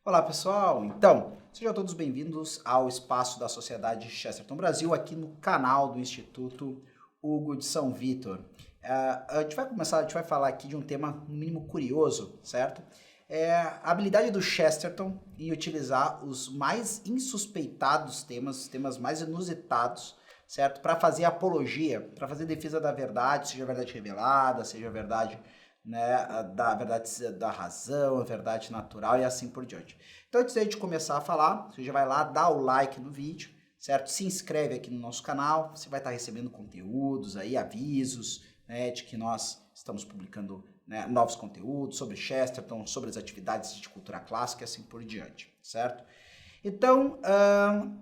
Olá pessoal, então sejam todos bem-vindos ao espaço da Sociedade Chesterton Brasil, aqui no canal do Instituto Hugo de São Vítor. A gente vai falar aqui de um tema no mínimo curioso, certo? A habilidade do Chesterton em utilizar os mais insuspeitados temas, os temas mais inusitados, certo? Para fazer apologia, para fazer defesa da verdade, seja a verdade revelada, seja a verdade, né, da verdade da razão, a verdade natural e assim por diante. Então, antes de começar a falar, você já vai lá, dá o like no vídeo, certo? Se inscreve aqui no nosso canal, você vai estar recebendo conteúdos aí, avisos, né, de que nós estamos publicando, né, novos conteúdos sobre Chesterton, sobre as atividades de cultura clássica e assim por diante, certo? Então,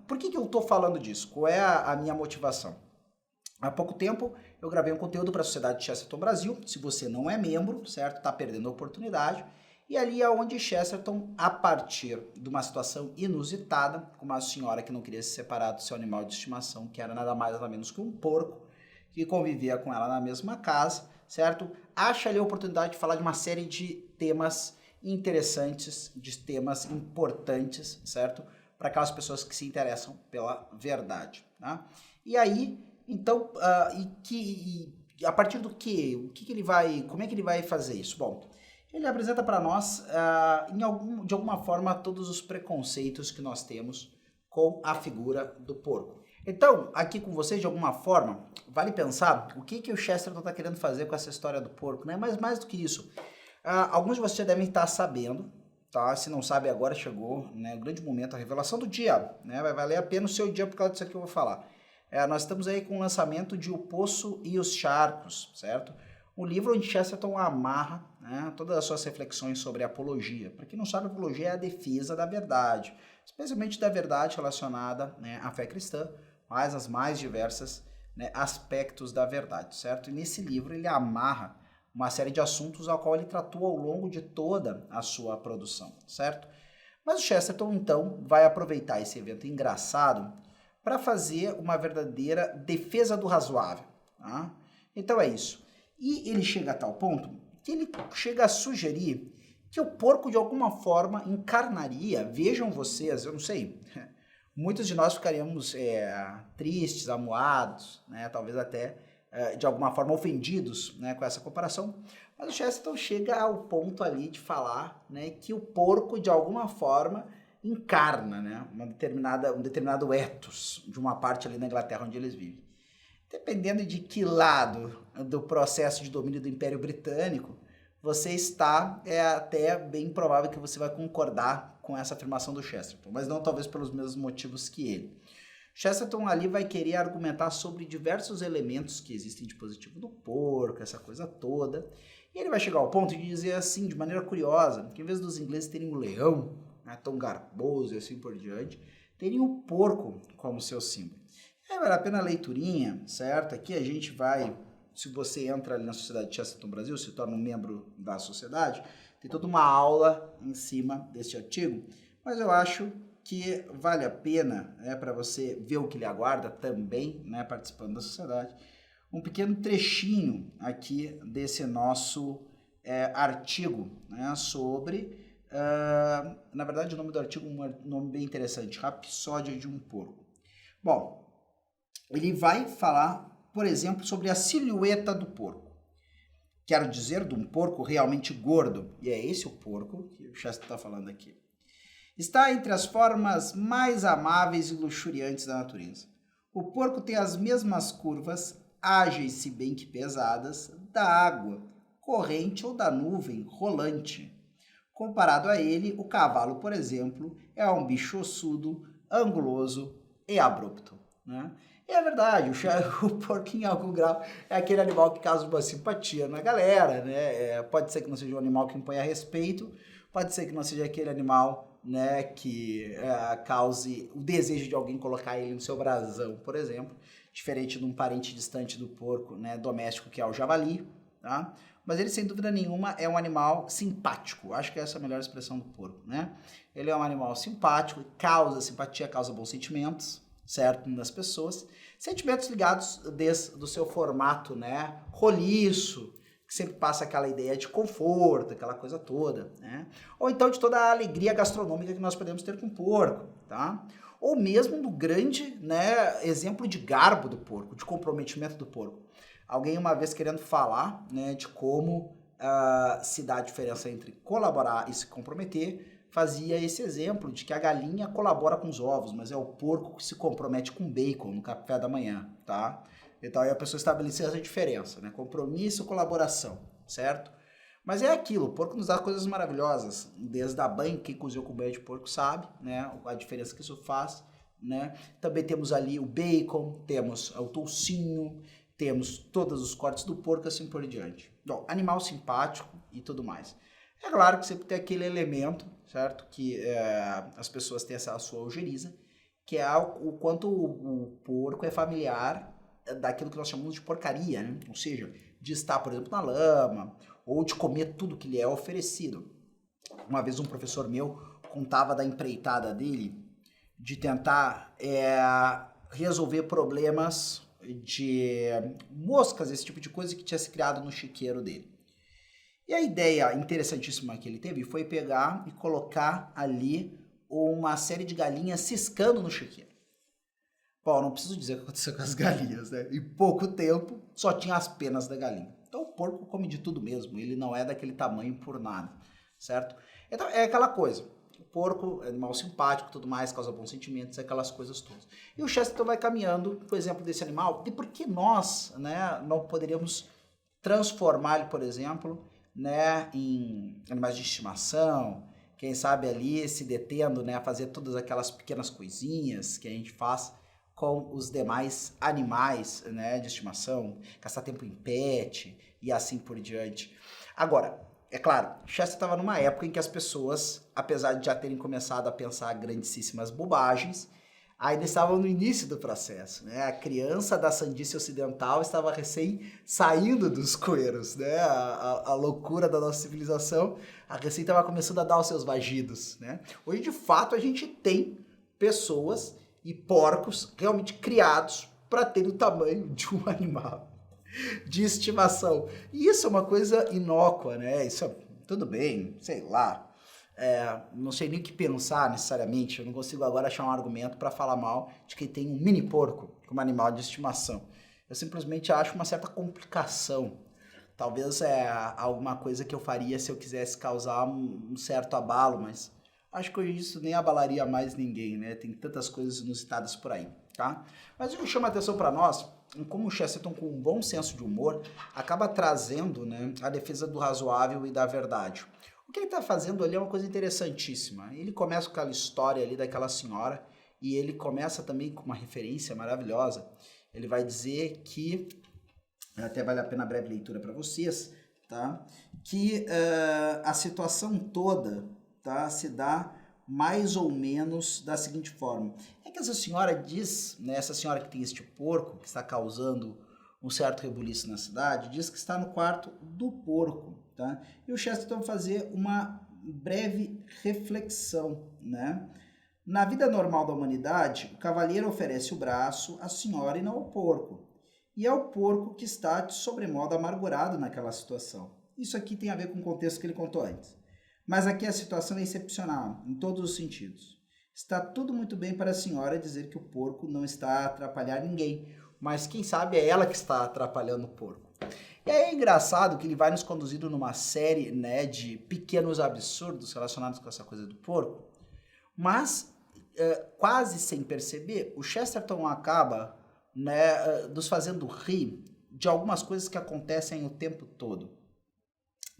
por que eu estou falando disso? Qual é a minha motivação? Há pouco tempo eu gravei um conteúdo para a Sociedade Chesterton Brasil. Se você não é membro, certo, está perdendo a oportunidade. E ali é onde Chesterton, a partir de uma situação inusitada, com uma senhora que não queria se separar do seu animal de estimação, que era nada mais nada menos que um porco, que convivia com ela na mesma casa, certo? Acha ali a oportunidade de falar de uma série de temas interessantes, de temas importantes, certo? Para aquelas pessoas que se interessam pela verdade, tá? E aí, então, a partir do que? O que ele vai, como é que ele vai fazer isso? Bom, ele apresenta para nós, de alguma forma, todos os preconceitos que nós temos com a figura do porco. Então, aqui com vocês, de alguma forma, vale pensar o que o Chesterton está querendo fazer com essa história do porco, né? Mas mais do que isso, alguns de vocês já devem estar sabendo, tá? Se não sabe, agora chegou, né, o grande momento, a revelação do dia, né? Vai valer a pena o seu dia por causa disso aqui que eu vou falar. Nós estamos aí com o lançamento de O Poço e os Charcos, certo? Um livro onde Chesterton amarra, né, todas as suas reflexões sobre apologia. Para quem não sabe, apologia é a defesa da verdade, especialmente da verdade relacionada, né, à fé cristã, mas as mais diversas, né, aspectos da verdade, certo? E nesse livro ele amarra uma série de assuntos ao qual ele tratou ao longo de toda a sua produção, certo? Mas o Chesterton, então, vai aproveitar esse evento engraçado para fazer uma verdadeira defesa do razoável. Tá? Então é isso. E ele chega a tal ponto que ele chega a sugerir que o porco de alguma forma encarnaria, vejam vocês, eu não sei, muitos de nós ficaríamos tristes, amuados, né, talvez até de alguma forma ofendidos, né, com essa comparação, mas o Chesterton chega ao ponto ali de falar, né, que o porco de alguma forma encarna, né, um determinado ethos de uma parte ali na Inglaterra onde eles vivem. Dependendo de que lado do processo de domínio do Império Britânico você está, é até bem provável que você vai concordar com essa afirmação do Chesterton, mas não talvez pelos mesmos motivos que ele. Chesterton ali vai querer argumentar sobre diversos elementos que existem de positivo do porco, essa coisa toda, e ele vai chegar ao ponto de dizer assim, de maneira curiosa, que em vez dos ingleses terem um leão, né, tão garboso e assim por diante, teriam o porco como seu símbolo. Vale a pena a leiturinha, certo? Aqui a gente vai, se você entra ali na Sociedade Chesterton Brasil, se torna um membro da sociedade, tem toda uma aula em cima desse artigo, mas eu acho que vale a pena, né, para você ver o que lhe aguarda também, né, participando da sociedade, um pequeno trechinho aqui desse nosso artigo, né, sobre, na verdade o nome do artigo é um nome bem interessante, Rapsódia de um Porco. Bom, ele vai falar, por exemplo, sobre a silhueta do porco. Quero dizer, de um porco realmente gordo, e é esse o porco que o Chesterton está falando aqui. Está entre as formas mais amáveis e luxuriantes da natureza. O porco tem as mesmas curvas, ágeis se bem que pesadas, da água, corrente ou da nuvem rolante. Comparado a ele, o cavalo, por exemplo, é um bicho ossudo, anguloso e abrupto, né? E é verdade, o porco em algum grau é aquele animal que causa uma simpatia na galera, né? Pode ser que não seja um animal que imponha respeito, pode ser que não seja aquele animal, né, que cause o desejo de alguém colocar ele no seu brasão, por exemplo, diferente de um parente distante do porco, né, doméstico, que é o javali, tá? Mas ele, sem dúvida nenhuma, é um animal simpático. Acho que essa é a melhor expressão do porco, né? Ele é um animal simpático, causa simpatia, causa bons sentimentos, certo? Nas pessoas. Sentimentos ligados desde o seu formato, né, roliço, que sempre passa aquela ideia de conforto, aquela coisa toda, né? Ou então de toda a alegria gastronômica que nós podemos ter com o porco, tá? Ou mesmo do grande, né, exemplo de garbo do porco, de comprometimento do porco. Alguém uma vez querendo falar, né, de como se dá a diferença entre colaborar e se comprometer, fazia esse exemplo de que a galinha colabora com os ovos, mas é o porco que se compromete com bacon no café da manhã, tá? Então aí a pessoa estabeleceu essa diferença, né? Compromisso e colaboração, certo? Mas é aquilo, o porco nos dá coisas maravilhosas, desde a banha, quem cozinhou com banha de porco sabe, né? A diferença que isso faz, né? Também temos ali o bacon, temos o toucinho, temos todos os cortes do porco, assim por diante. Então, animal simpático e tudo mais. É claro que sempre tem aquele elemento, certo? Que as pessoas têm essa sua ojeriza, que é o quanto o porco é familiar daquilo que nós chamamos de porcaria, né? Ou seja, de estar, por exemplo, na lama, ou de comer tudo que lhe é oferecido. Uma vez um professor meu contava da empreitada dele de tentar resolver problemas de moscas, esse tipo de coisa que tinha se criado no chiqueiro dele. E a ideia interessantíssima que ele teve foi pegar e colocar ali uma série de galinhas ciscando no chiqueiro. Bom, não preciso dizer o que aconteceu com as galinhas, né? Em pouco tempo, só tinha as penas da galinha. Então o porco come de tudo mesmo, ele não é daquele tamanho por nada, certo? Então é aquela coisa, o porco é animal simpático, tudo mais, causa bons sentimentos, aquelas coisas todas. E o Chesterton vai caminhando com o exemplo desse animal, e por que nós, né, não poderíamos transformar ele, por exemplo, né, em animais de estimação, quem sabe ali se detendo, né, a fazer todas aquelas pequenas coisinhas que a gente faz com os demais animais, né, de estimação, gastar tempo em pet e assim por diante. Agora, é claro, Chester estava numa época em que as pessoas, apesar de já terem começado a pensar grandíssimas bobagens, ainda estavam no início do processo, né? A criança da sandice ocidental estava recém saindo dos coeiros, né? A loucura da nossa civilização, a recém estava começando a dar os seus vagidos, né? Hoje, de fato, a gente tem pessoas e porcos realmente criados para ter o tamanho de um animal de estimação. E isso é uma coisa inócua, né? Isso tudo bem, sei lá. Não sei nem o que pensar necessariamente. Eu não consigo agora achar um argumento para falar mal de quem tem um mini porco como animal de estimação. Eu simplesmente acho uma certa complicação. Talvez alguma coisa que eu faria se eu quisesse causar um certo abalo, mas acho que isso nem abalaria mais ninguém, né? Tem tantas coisas inusitadas por aí, tá? Mas o que chama a atenção para nós, como o Chesterton, com um bom senso de humor, acaba trazendo, né, a defesa do razoável e da verdade. O que ele está fazendo ali é uma coisa interessantíssima. Ele começa com aquela história ali daquela senhora e ele começa também com uma referência maravilhosa. Ele vai dizer que, até vale a pena a breve leitura para vocês, tá? Que a situação toda, tá, se dá mais ou menos da seguinte forma. É que essa senhora diz, né, essa senhora que tem este porco, que está causando um certo rebuliço na cidade, diz que está no quarto do porco, tá? E o Chesterton vai fazer uma breve reflexão, né? Na vida normal da humanidade, o cavalheiro oferece o braço à senhora e não ao porco. E é o porco que está de sobremodo amargurado naquela situação. Isso aqui tem a ver com o contexto que ele contou antes. Mas aqui a situação é excepcional, em todos os sentidos. Está tudo muito bem para a senhora dizer que o porco não está a atrapalhar ninguém, mas quem sabe é ela que está atrapalhando o porco. E aí é engraçado que ele vai nos conduzindo numa série, né, de pequenos absurdos relacionados com essa coisa do porco, mas quase sem perceber, o Chesterton acaba, né, nos fazendo rir de algumas coisas que acontecem o tempo todo.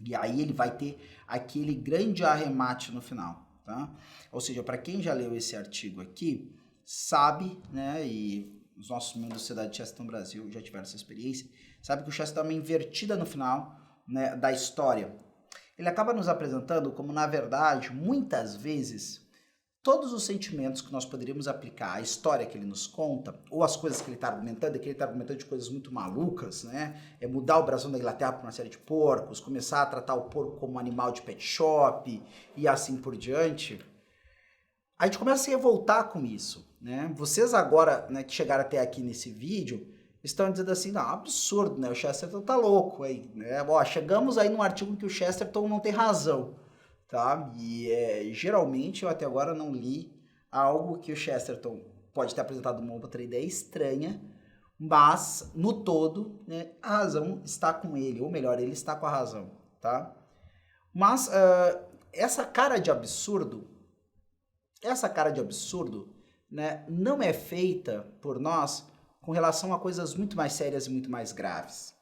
E aí ele vai ter aquele grande arremate no final, tá? Ou seja, para quem já leu esse artigo aqui, sabe, né, e os nossos membros da Sociedade Chesterton Brasil já tiveram essa experiência, sabe que o Chesterton é uma invertida no final, né, da história. Ele acaba nos apresentando como, na verdade, muitas vezes, todos os sentimentos que nós poderíamos aplicar à história que ele nos conta, ou as coisas que ele está argumentando, é que ele está argumentando de coisas muito malucas, né? É mudar o brasão da Inglaterra para uma série de porcos, começar a tratar o porco como um animal de pet shop e assim por diante. A gente começa a se revoltar com isso, né? Vocês agora, né, que chegaram até aqui nesse vídeo, estão dizendo assim, não, absurdo, né? O Chesterton tá louco aí, né? Ó, chegamos aí num artigo que o Chesterton não tem razão, tá? E geralmente eu até agora não li algo que o Chesterton pode ter apresentado uma outra ideia estranha, mas no todo, né, a razão está com ele, ou melhor, ele está com a razão, tá? Mas essa cara de absurdo, né, não é feita por nós com relação a coisas muito mais sérias e muito mais graves.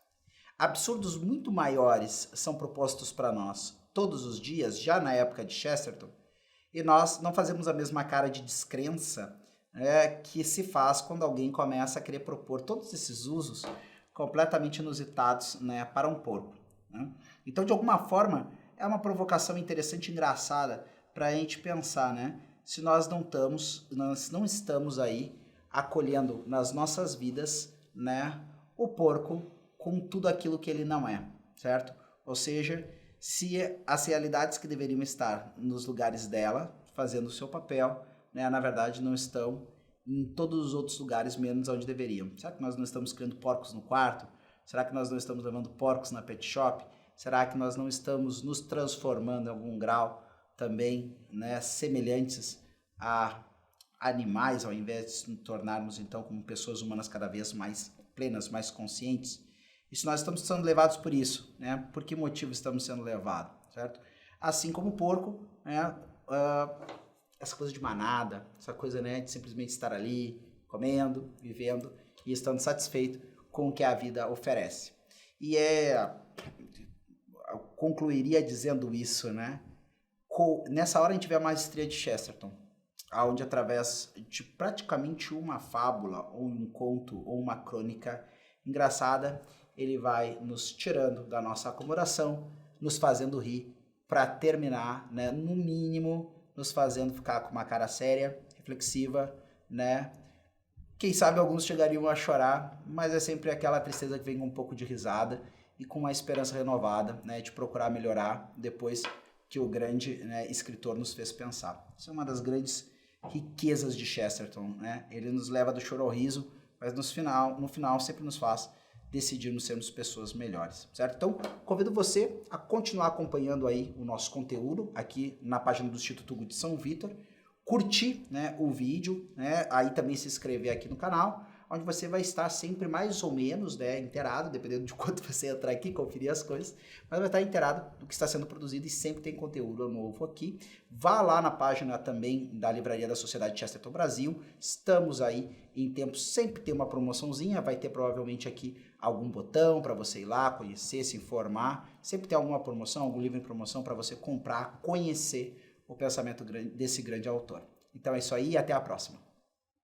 Absurdos muito maiores são propostos para nós todos os dias, já na época de Chesterton, e nós não fazemos a mesma cara de descrença que se faz quando alguém começa a querer propor todos esses usos completamente inusitados, né, para um porco, né? Então, de alguma forma, é uma provocação interessante e engraçada para a gente pensar, né, se nós não estamos aí acolhendo nas nossas vidas, né, o porco com tudo aquilo que ele não é, certo? Ou seja, se as realidades que deveriam estar nos lugares dela, fazendo o seu papel, né, na verdade não estão em todos os outros lugares, menos onde deveriam. Será que nós não estamos criando porcos no quarto? Será que nós não estamos levando porcos na pet shop? Será que nós não estamos nos transformando em algum grau também, né, semelhantes a animais, ao invés de nos tornarmos então como pessoas humanas cada vez mais plenas, mais conscientes? E se nós estamos sendo levados por isso, né? Por que motivo estamos sendo levados, certo? Assim como o porco, né? Essa coisa de manada, essa coisa, né, de simplesmente estar ali, comendo, vivendo e estando satisfeito com o que a vida oferece. E eu concluiria dizendo isso, né? Nessa hora a gente vê a maestria de Chesterton, onde através de praticamente uma fábula, ou um conto, ou uma crônica engraçada, ele vai nos tirando da nossa acomodação, nos fazendo rir, para terminar, né, no mínimo, nos fazendo ficar com uma cara séria, reflexiva, né? Quem sabe alguns chegariam a chorar, mas é sempre aquela tristeza que vem com um pouco de risada e com uma esperança renovada, né, de procurar melhorar depois que o grande, né, escritor nos fez pensar. Isso é uma das grandes riquezas de Chesterton, né? Ele nos leva do choro ao riso, mas no final sempre nos faz decidirmos sermos pessoas melhores, certo? Então, convido você a continuar acompanhando aí o nosso conteúdo aqui na página do Instituto Hugo de São Vítor, curtir, né, o vídeo, né, aí também se inscrever aqui no canal, onde você vai estar sempre mais ou menos, né, inteirado, dependendo de quanto você entrar aqui, conferir as coisas, mas vai estar inteirado do que está sendo produzido e sempre tem conteúdo novo aqui. Vá lá na página também da Livraria da Sociedade Chesterton Brasil, estamos aí em tempo, sempre tem uma promoçãozinha, vai ter provavelmente aqui algum botão para você ir lá, conhecer, se informar, sempre tem alguma promoção, algum livro em promoção para você comprar, conhecer o pensamento desse grande autor. Então é isso aí e até a próxima.